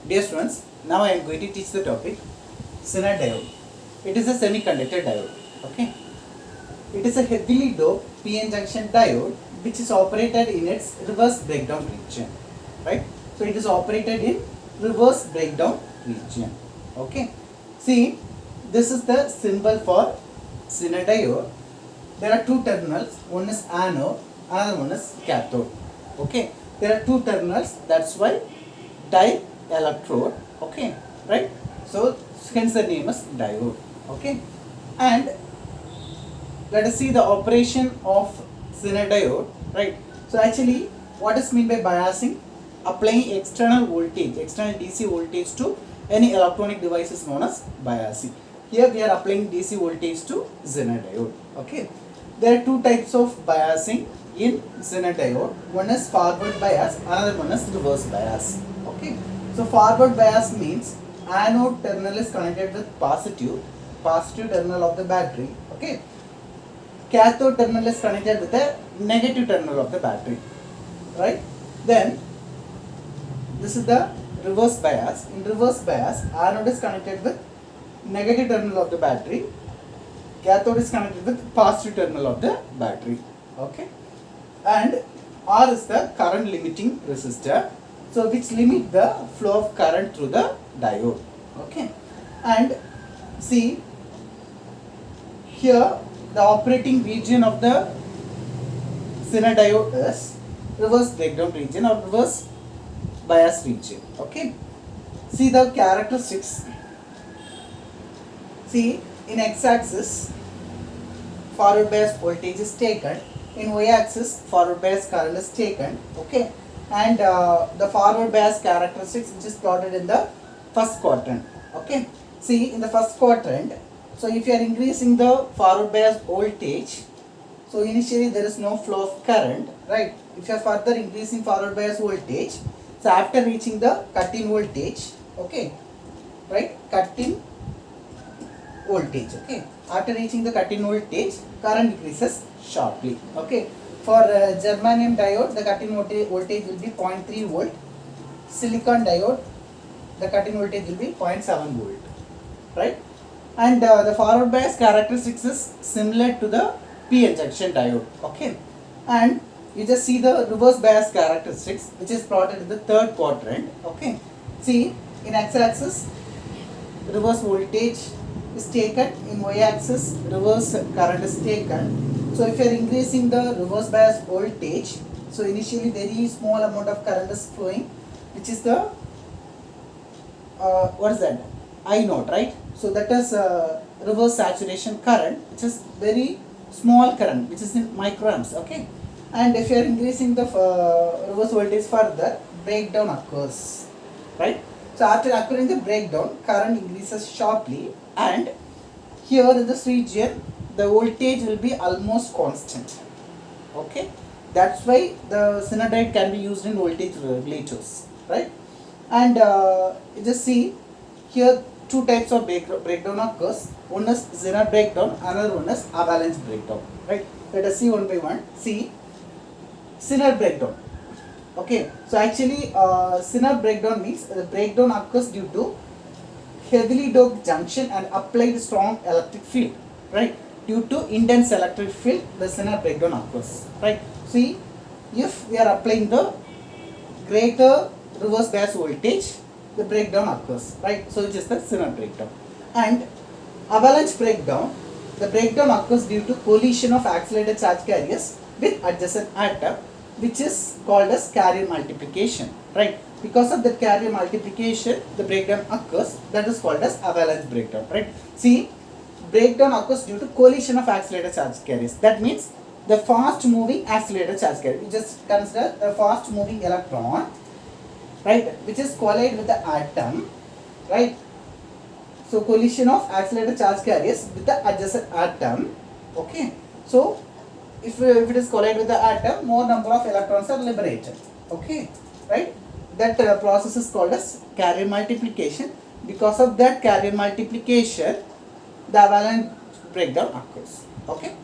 Dear students, now I am going to teach the topic Zener diode. It is a semiconductor diode. Okay. It is a heavily doped PN junction diode which is operated in its reverse breakdown region. Right. So it is operated in reverse breakdown region. Okay. See, this is the symbol for Zener diode. There are two terminals. One is anode, another one is cathode. Okay. There are two terminals. That's why dielectrode. Okay, right? So hence the name is diode. Okay, and let us see the operation of Zener diode. Right? So actually, what is meant by biasing? Applying external voltage, external DC voltage to any electronic device is known as biasing. Here we are applying DC voltage to Zener diode. Okay, there are two types of biasing in Zener diode. One is forward bias, another one is reverse bias. Okay. So forward bias means anode terminal is connected with positive terminal of the battery. Okay. Cathode terminal is connected with the negative terminal of the battery. Right. Then this is the reverse bias. In reverse bias, anode is connected with negative terminal of the battery. Cathode is connected with positive terminal of the battery. Okay. And R is the current limiting resistor. So which limit the flow of current through the diode. Okay, and see here the operating region of the Zener diode is reverse breakdown region or reverse bias region. Okay, see the characteristics. See, in x-axis forward bias voltage is taken, in y-axis forward bias current is taken. Okay. And the forward bias characteristics which is plotted in the first quadrant. Okay, see in the first quadrant, so if you are increasing the forward bias voltage, so initially there is no flow of current, right? If you are further increasing forward bias voltage, so after reaching the cut-in voltage, okay, right, cut-in voltage, okay, after reaching the cut-in voltage, current increases sharply. Okay. For germanium diode, the cut-in voltage will be 0.3 volt. Silicon diode, the cut-in voltage will be 0.7 volt. Right? And the forward bias characteristics is similar to the PN junction diode. Okay? And you just see the reverse bias characteristics which is plotted in the third quadrant. Okay? See, in x-axis, reverse voltage is taken. In y-axis, reverse current is taken. So if you are increasing the reverse bias voltage, so initially very small amount of current is flowing, which is the what is that? I naught, right? So that is reverse saturation current, which is very small current, which is in microamps. Okay, and if you are increasing the reverse voltage further, breakdown occurs, right? So after occurring the breakdown, current increases sharply, and here in this region, the voltage will be almost constant. Okay, that's why the Zener diode can be used in voltage regulators, right? And you just see here two types of breakdown occurs. One is Zener breakdown, another one is avalanche breakdown, right? Let us see one by one. See, Zener breakdown. Okay, so actually Zener breakdown means the breakdown occurs due to heavily doped junction and applied strong electric field, right? Due to intense electric field, the Zener breakdown occurs, right? See, if we are applying the greater reverse bias voltage, the breakdown occurs, right? So it is the Zener breakdown. And avalanche breakdown, the breakdown occurs due to collision of accelerated charge carriers with adjacent atom, which is called as carrier multiplication, right? Because of that carrier multiplication, the breakdown occurs. That is called as avalanche breakdown, right? See, breakdown occurs due to collision of accelerated charge carriers. That means the fast moving accelerated charge carrier. You just consider a fast moving electron, right, which is collide with the atom, right? So collision of accelerated charge carriers with the adjacent atom. Okay. So if it is collide with the atom, more number of electrons are liberated. Okay, right? That process is called as carrier multiplication. Because of that carrier multiplication, the avalanche breakdown occurs. Okay,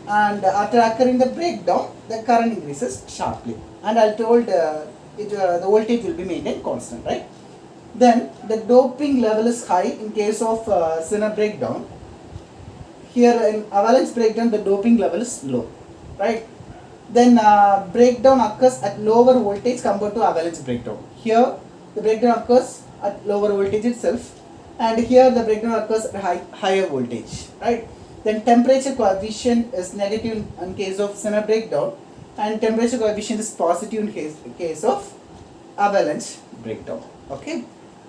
and after occurring the breakdown, the current increases sharply. And I told the voltage will be maintained constant, right? Then the doping level is high in case of Zener breakdown. Here in avalanche breakdown, the doping level is low, right? Then breakdown occurs at lower voltage compared to avalanche breakdown. Here the breakdown occurs at lower voltage itself, and here the breakdown occurs at higher voltage, right? Then temperature coefficient is negative in case of Zener breakdown, and temperature coefficient is positive in case of avalanche breakdown. Okay,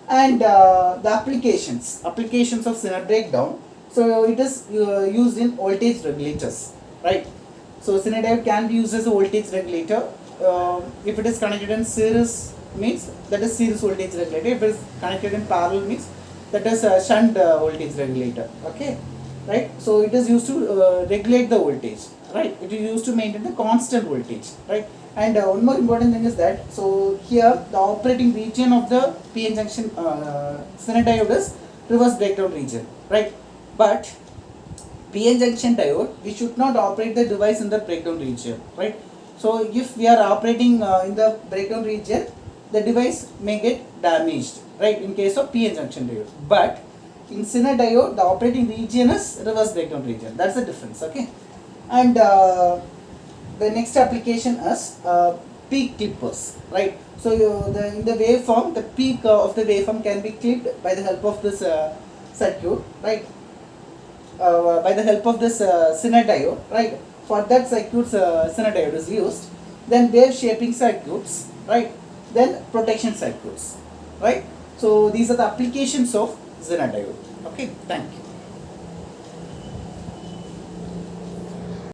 and the applications of Zener breakdown. So it is used in voltage regulators, right? So Zener diode can be used as a voltage regulator. If it is connected in series, means that is series voltage regulator. If it is connected in parallel, means that is a shunt voltage regulator. Okay, right? So it is used to regulate the voltage, right? It is used to maintain the constant voltage, right? And one more important thing is that, so here the operating region of the PN junction Zener diode is reverse breakdown region, right? But PN junction diode, we should not operate the device in the breakdown region, right? So if we are operating in the breakdown region, the device may get damaged, right, in case of PN junction diode. But in Zener diode, the operating region is reverse breakdown region. That's the difference, okay? And the next application is peak clippers, right? So in the waveform, the peak of the waveform can be clipped by the help of this circuit, right? By the help of this Zener diode, right? For that circuits, Zener diode is used. Then wave shaping circuits, right? Then protection circuits, right? So these are the applications of Zener diode. Okay, thank you.